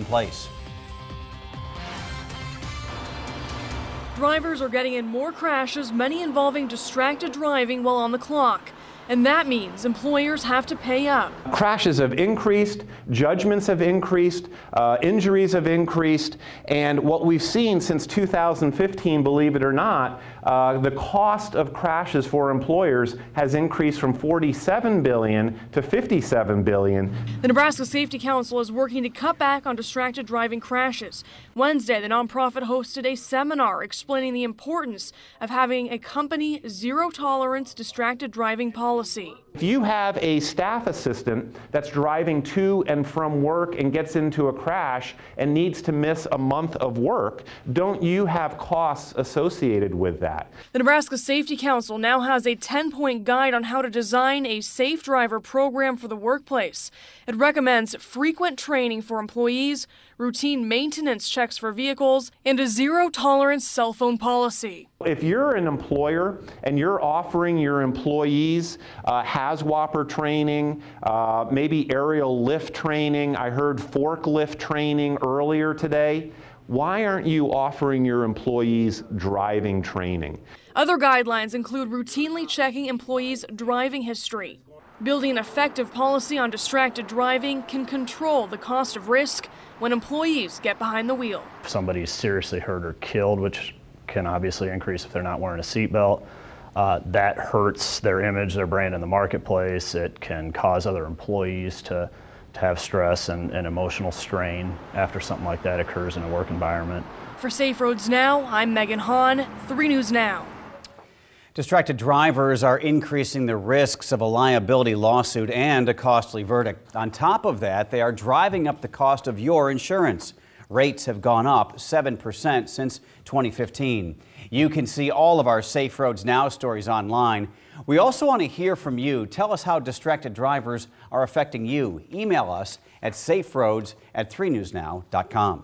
place. Drivers are getting in more crashes, many involving distracted driving while on the clock. And that means employers have to pay up. Crashes have increased, judgments have increased, injuries have increased, and what we've seen since 2015, believe it or not, the cost of crashes for employers has increased from $47 billion to $57 billion. The Nebraska Safety Council is working to cut back on distracted driving crashes. Wednesday, the nonprofit hosted a seminar explaining the importance of having a company zero-tolerance distracted driving policy. If you have a staff assistant that's driving to and from work and gets into a crash and needs to miss a month of work, don't you have costs associated with that? The Nebraska Safety Council now has a 10-point guide on how to design a safe driver program for the workplace. It recommends frequent training for employees, routine maintenance checks for vehicles, and a zero-tolerance cell phone policy. If you're an employer and you're offering your employees HAZWOPER training, maybe aerial lift training, I heard forklift training earlier today, why aren't you offering your employees driving training? Other guidelines include routinely checking employees' driving history. Building an effective policy on distracted driving can control the cost of risk when employees get behind the wheel. If somebody is seriously hurt or killed, which can obviously increase if they're not wearing a seatbelt, that hurts their image, their brand in the marketplace. It can cause other employees to have stress and emotional strain after something like that occurs in a work environment. For Safe Roads Now, I'm Megan Hahn, 3 News Now. Distracted drivers are increasing the risks of a liability lawsuit and a costly verdict. On top of that, they are driving up the cost of your insurance. Rates have gone up 7% since 2015. You can see all of our Safe Roads Now stories online. We also want to hear from you. Tell us how distracted drivers are affecting you. Email us at saferoads@3newsnow.com.